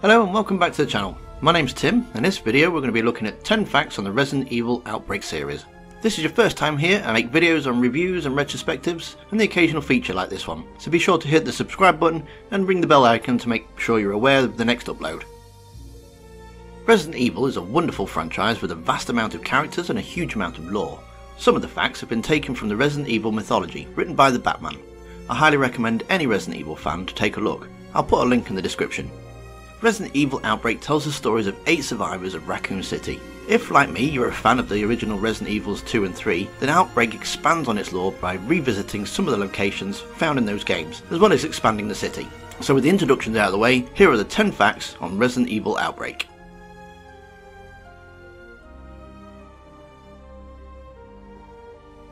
Hello and welcome back to the channel. My name's Tim, and in this video we're going to be looking at 10 facts on the Resident Evil Outbreak series. If this is your first time here, I make videos on reviews and retrospectives and the occasional feature like this one, so be sure to hit the subscribe button and ring the bell icon to make sure you're aware of the next upload. Resident Evil is a wonderful franchise with a vast amount of characters and a huge amount of lore. Some of the facts have been taken from the Resident Evil Mythology, written by the Batman. I highly recommend any Resident Evil fan to take a look. I'll put a link in the description. Resident Evil Outbreak tells the stories of 8 survivors of Raccoon City. If, like me, you're a fan of the original Resident Evils 2 and 3, then Outbreak expands on its lore by revisiting some of the locations found in those games, as well as expanding the city. So with the introductions out of the way, here are the 10 facts on Resident Evil Outbreak.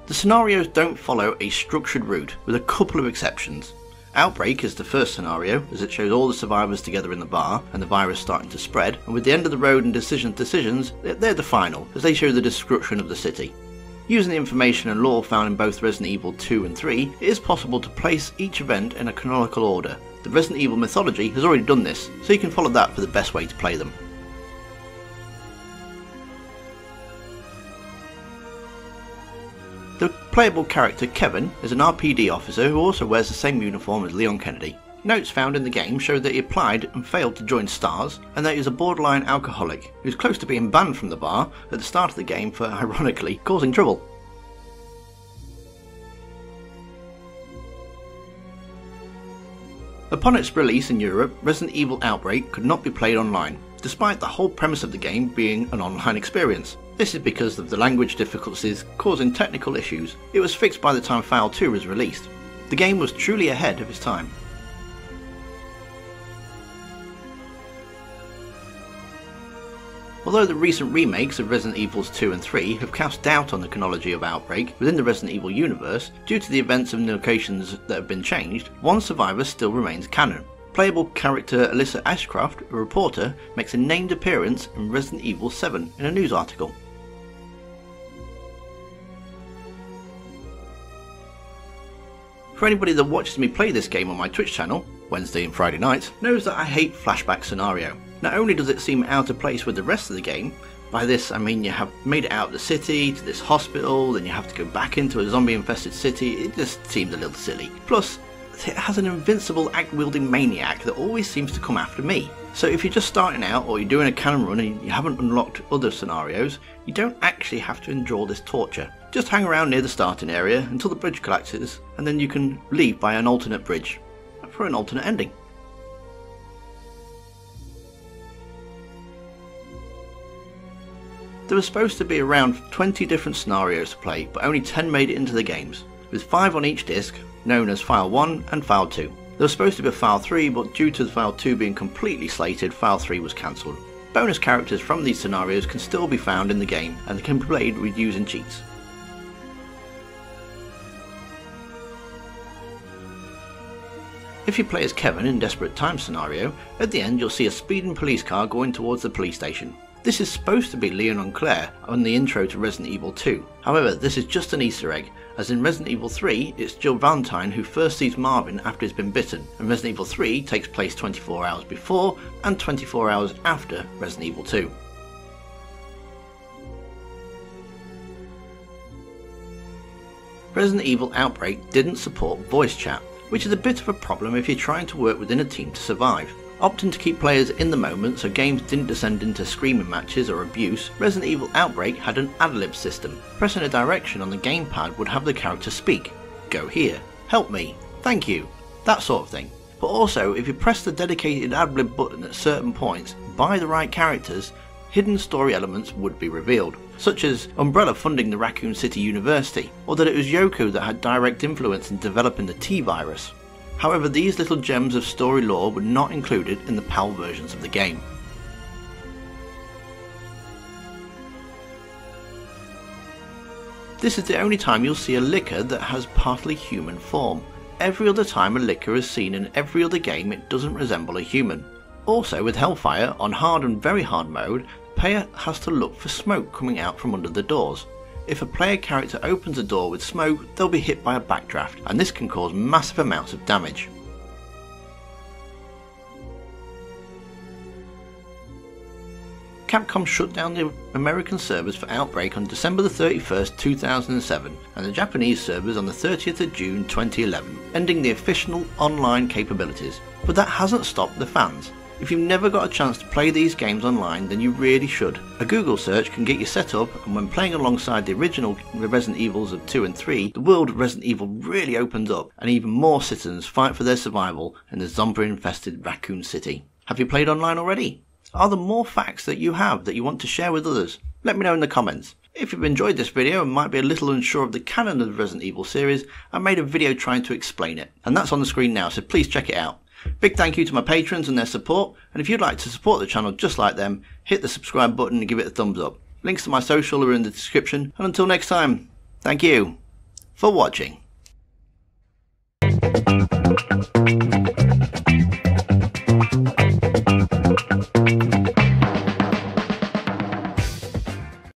The scenarios don't follow a structured route, with a couple of exceptions. Outbreak is the first scenario, as it shows all the survivors together in the bar and the virus starting to spread, and with the end of the road and decisions, they're the final, as they show the destruction of the city. Using the information and lore found in both Resident Evil 2 and 3, it is possible to place each event in a chronological order. The Resident Evil Mythology has already done this, so you can follow that for the best way to play them. The playable character Kevin is an RPD officer who also wears the same uniform as Leon Kennedy. Notes found in the game show that he applied and failed to join STARS, and that he is a borderline alcoholic who's close to being banned from the bar at the start of the game for, ironically, causing trouble. Upon its release in Europe, Resident Evil Outbreak could not be played online, despite the whole premise of the game being an online experience. This is because of the language difficulties causing technical issues. It was fixed by the time File 2 was released. The game was truly ahead of its time. Although the recent remakes of Resident Evils 2 and 3 have cast doubt on the chronology of Outbreak within the Resident Evil universe due to the events and locations that have been changed, one survivor still remains canon. Playable character Alyssa Ashcroft, a reporter, makes a named appearance in Resident Evil 7 in a news article. For anybody that watches me play this game on my Twitch channel, Wednesday and Friday nights, knows that I hate flashback scenario. Not only does it seem out of place with the rest of the game, by this I mean you have made it out of the city to this hospital, then you have to go back into a zombie infested city, it just seems a little silly. Plus, it has an invincible axe-wielding maniac that always seems to come after me. So if you're just starting out or you're doing a canon run and you haven't unlocked other scenarios, you don't actually have to endure this torture. Just hang around near the starting area until the bridge collapses, and then you can leave by an alternate bridge for an alternate ending. There were supposed to be around 20 different scenarios to play, but only 10 made it into the games, with 5 on each disc, known as File 1 and File 2. There was supposed to be a File 3, but due to the File 2 being completely slated, File 3 was cancelled. Bonus characters from these scenarios can still be found in the game, and they can be played with using cheats. If you play as Kevin in Desperate Times scenario, at the end you'll see a speeding police car going towards the police station. This is supposed to be Leon and Claire on the intro to Resident Evil 2. However, this is just an Easter egg, as in Resident Evil 3 it's Jill Valentine who first sees Marvin after he's been bitten, and Resident Evil 3 takes place 24 hours before and 24 hours after Resident Evil 2. Resident Evil Outbreak didn't support voice chat, which is a bit of a problem if you're trying to work within a team to survive. Opting to keep players in the moment so games didn't descend into screaming matches or abuse, Resident Evil Outbreak had an ad-lib system. Pressing a direction on the gamepad would have the character speak. Go here, help me, thank you, that sort of thing. But also, if you press the dedicated ad-lib button at certain points by the right characters, hidden story elements would be revealed, such as Umbrella funding the Raccoon City University, or that it was Yoko that had direct influence in developing the T-virus. However, these little gems of story lore were not included in the PAL versions of the game. This is the only time you'll see a Licker that has partly human form. Every other time a Licker is seen in every other game it doesn't resemble a human. Also with Hellfire, on hard and very hard mode, the player has to look for smoke coming out from under the doors. If a player character opens a door with smoke, they'll be hit by a backdraft, and this can cause massive amounts of damage. Capcom shut down the American servers for Outbreak on December the 31st, 2007, and the Japanese servers on the 30th of June 2011, ending the official online capabilities. But that hasn't stopped the fans. If you've never got a chance to play these games online, then you really should. A Google search can get you set up, and when playing alongside the original Resident Evils of 2 and 3, the world of Resident Evil really opens up, and even more citizens fight for their survival in the zombie-infested Raccoon City. Have you played online already? Are there more facts that you have that you want to share with others? Let me know in the comments. If you've enjoyed this video and might be a little unsure of the canon of the Resident Evil series, I made a video trying to explain it, and that's on the screen now, so please check it out. Big thank you to my patrons and their support, and if you'd like to support the channel just like them, hit the subscribe button and give it a thumbs up. Links to my social are in the description, and until next time, thank you for watching.